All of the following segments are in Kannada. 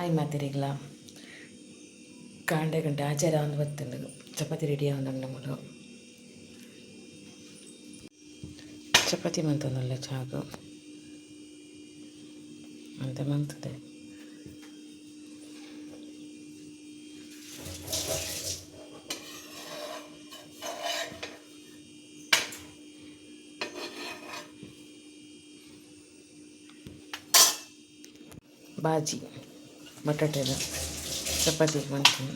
ಆಯ್ ಮಾತಿರಿಗ್ಲ ಕಾಂಡೆ ಗಂಟೆ ಆಚಾರ ಒಂದು ಬರ್ತಂಡು ಚಪಾತಿ ರೆಡಿ ಆಗೊಂಡಂಗೆ ನಮ್ಮದು ಚಪಾತಿ ಮಂತಂದಲ್ಲ ಚಾಕು ಅಂತ ಮಂತದೆ ಬಾಜಿ ಬಟಾಟೆದ ಚಪಾತಿಗೆ ಮಾಡ್ತೀನಿ.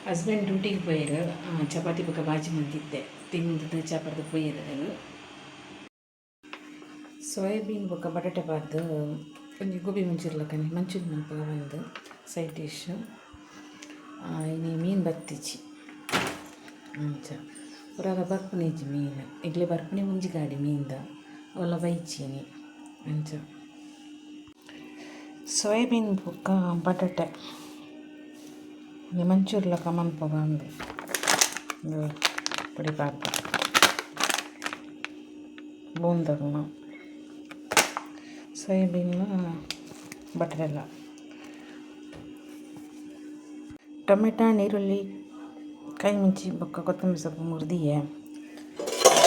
ಹಸ್ಬೆಂಡ್ ಡ್ಯೂಟಿಗೆ ಪೋಯಿರು ಚಪಾತಿ ಪಕ್ಕ ಬಾಜಿ ಮಾಡ್ತಿದ್ದೆ ತಿಂದು ಚಪಾತಿ ಪೋಯಿರು ಸೋಯಾಬೀನ್ ಪಕ್ಕ ಬಟಾಟೆ ಬಾರ್ದು ಒಂಜಿ ಗೋಬಿ ಮಂಚೂರಿಯನ್ ಮಲ್ಪ ಒಂದು ಸೈಡ್ ಡಿಶ್ ಇನ್ನು ಮೀನು ಬತ್ತಿಜಿ ಅಂಚ ಪುರಾಗ ಬರ್ಪುನೇಜಿ ಮೀನು ಇಡ್ಲಿ ಬರ್ಪುನೆ ಮುಂಜಿ ಗಾಡಿ ಮೀನ್ದ ಅವಲ್ಲ ಬೈಚೀನಿ ಅಂಚ ಸೋಯಾಬೀನ್ ಬೊಕ್ಕ ಬಟಾಟೆ ಮಂಚೂರಿಯನ್ ಮಲ್ಪ ಬಂದು ಪುಡಿ ಪಾಕ ಬೂಂದರ್ನ ಸೋಯಾಬೀನ್ ಬಟಾಟೆಲ್ಲ ಟೊಮೆಟೊ ಈರುಳ್ಳಿ ಕೈ ಮುಂಚಿ ಬೊಕ್ಕ ಕೊತ್ತಂಬರಿ ಸೊಪ್ಪು ಮುರಿದಿಯೆ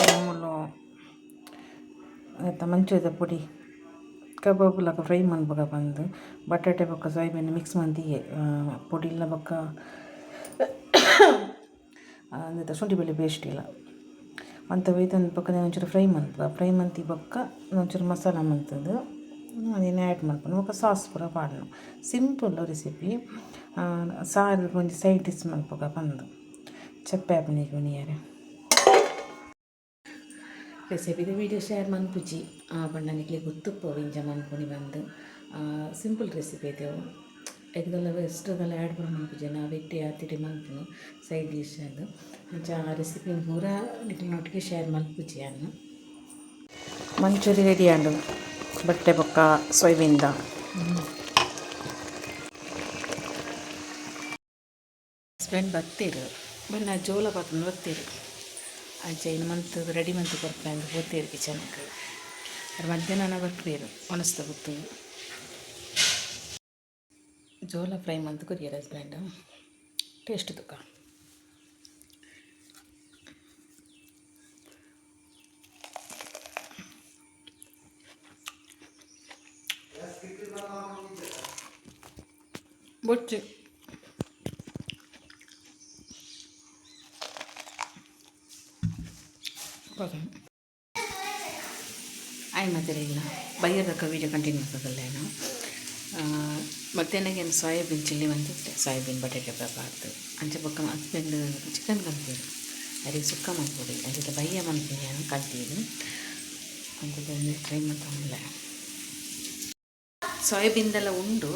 ಮಾಮೂಲು ಮಂಚೂರಿದ ಪುಡಿ ಕಬಾಬುಲಕ ಫ್ರೈ ಮನ್ಪಗ ಬಂದು ಬಟಾಟೆ ಬೊಕ್ಕ ಸೋಯಾಬೀನ್ ಮಿಕ್ಸ್ ಮಂದಿಯೆ ಪುಡಿಲ್ಲ ಬೊಕ್ಕ ಅಂದ ಶುಂಠಿ ಬೆಳ್ಳುಳ್ಳಿ ಪೇಸ್ಟ್ ಇಲ್ಲ ಅಂತ ಒಯ್ತಂದು ಬೊಕ್ಕ ಒಂಚೂರು ಫ್ರೈ ಮಂತಿ ಬೊಕ್ಕ ಒಂಚೂರು ಮಸಾಲ ಮಂತದ್ದು ಅದೇನು ಆ್ಯಡ್ ಮಾಡ್ಕೊಂಡು ಬೊಕ್ಕ ಸಾಸ್ ಪೂರ ಪಾಡ್ನು ಸಿಂಪಲ್ ರೆಸಿಪಿ ಸಾರು ಒಂಜಿ ಸೈಡ್ ಡಿಶ್ ಮನ್ಪಗ ಬಂದು ಚಪ್ಪೆ ಆಪನಿಗೆ ಉನಿಯಾರೆ ರೆಸಿಪಿದ ವೀಡಿಯೋ ಶೇರ್ ಮನ್ಪುಜಿ ಪಂಡನಿಕ್ಲೆ ಗೊತ್ತುಪ್ಪು ಇಂಜ ಮನ್ಪುನಿ ಬಂದು ಸಿಂಪಲ್ ರೆಸಿಪಿ ಐತೆವು ಇದೆಲ್ಲ ವೆಸ್ಟ್ಗೆಲ್ಲ ಆ್ಯಡ್ ಮಾಡಿ ಮನ್ಪುಜಿ ನಾವು ಇಟ್ಟು ಆತಿಟ್ಟು ಮನ್ಪುನು ಸೈಡ್ ಡಿಶ್ ಅದು ಅಂಚ ಆ ರೆಸಿಪಿನ ಪೂರ ನಿಕ್ಲಿನೊಟ್ಟಿಗೆ ಶೇರ್ ಮನ್ಪುಜಿ ಅನ್ನು ಮಂಚೂರಿ ರೆಡಿ ಆಂಡು ಬಟ್ಟೆ ಬೊಕ್ಕ ಸೋಯಾಬೀನ್ದ ಹಸ್ಬೆಂಡ್ ಬತ್ತೀರು ಬಣ್ಣ ಜೋಲ ಪಾತ್ನ ಬತ್ತೀರು ಅಂಚೆ ಇನ್ನು ಮಂತ್ ರೆಡಿ ಮಂತ್ ಬರ್ಪಂದು ಹೋಗ್ತೀರು ಕಿಚನ್ಗೆ ಅವ್ರು ಮಧ್ಯಾಹ್ನ ಬರ್ತೀರು ಒಣಸ್ತ ಗೊತ್ತು ಜೋಲ ಫ್ರೈ ಮಂತ್ ಕೊರಿಯರ್ ಹಸ್ಬೆಂಡ್ ಟೇಸ್ಟ್ ತುಕ ಬೊಚ್ಚು ಆಯ್ ಮಾತಿರಿಲ್ಲ ಬೈಯದಕ್ಕ ವೀಡಿಯೋ ಕಂಟಿನ್ಯೂ ಆಗ್ತದಲ್ಲೇನು ಮಧ್ಯಾಹ್ನಗೇನು ಸೋಯಾಬೀನ್ ಚಿಲ್ಲಿ ಬಂದಿದ್ದೆ ಸೋಯಾಬೀನ್ ಬಟಾಟೆ ಬಾರ್ದು ಅಂಚೆ ಪಕ್ಕ ಹಸ್ಬೆಂಡ್ ಚಿಕನ್ ಕಲ್ತೀರು ಅದಕ್ಕೆ ಸುಕ್ಕ ಮಾಡ್ಕೊಡಿ ಅದಕ್ಕೆ ಬಯ್ಯ ಮಾಡ್ತೀನಿ ನಾನು ಕಲ್ತೀರು ಅಂಥದ್ದೊಂದು ಟ್ರೈ ಮಾಡ್ತಾನಿಲ್ಲ ಸೋಯಾಬೀನ್ದೆಲ್ಲ ಉಂಡು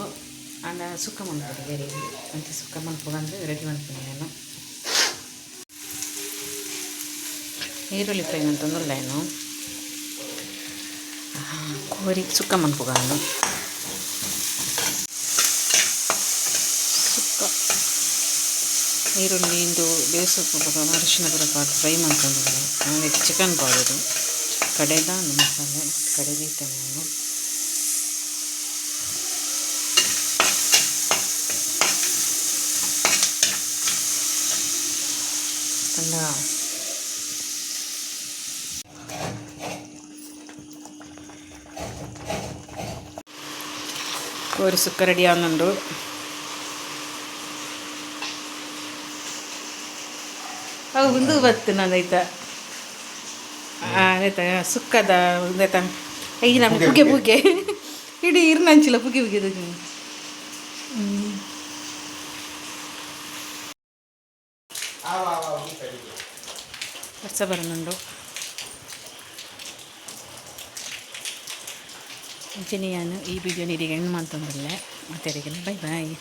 ಅಂಡ ಸುಕ್ಕ ಮಾಡ್ಕೊಡಿ ಬೇರೆ ಅಂಚೆ ಸುಕ್ಕ ಮಾಡ್ಕೊಂಡು ರೆಡಿ ಮಾಡ್ತೀನಿ ನಾನು ಈರುಳ್ಳಿ ಫ್ರೈ ಅಂತಂದುಲ್ಲೇನು ಕೋರಿ ಸುಕ್ಕ ಮನ್ಪುಗಾನು ಸುಕ್ಕ ಈರುಳ್ಳಿಂದು ಬೇಯಿಸೋಕೆ ಅರಿಶಿನ ಪುರ ಪಾಡು ಫ್ರೈ ಮಾಡ್ಕೊಂಡಿದ್ದೆ ನಾನು ಚಿಕನ್ ಪಾಡೋದು ಕಡೆದ ಮಸಾಲೆ ಕಡೆದಿದ್ದೆ ನಾನು ಕಂಡ ಕೋರಿ ಸುಕ್ಕ ರೆಡಿ ಆಗುಂಡು ಅವು ಒಂದು ಬತ್ತು ನಂದೈತ ಆಯ್ತ ಸುಕ್ಕದ ಒಂದಾಯ್ತ ಈಗ ನಮ್ಗೆ ಪುಗೆ ಪುಗೆ ಇಡೀ ಇರ್ನಂಚಿಲ್ಲ ಪುಗೆ ಪುಗೆದು ವರ್ಷ ಬರೋಣುಂಡು ಇಂಚಿನಿ ನಾನು ಈ ವಿಡಿಯೋ ನೀರಿಗೆ ಹೆಣ್ಣು ಮಾಡ್ತಂದಲ್ಲೇ ಮತ್ತೆ ಬೈ ಬಾಯ್.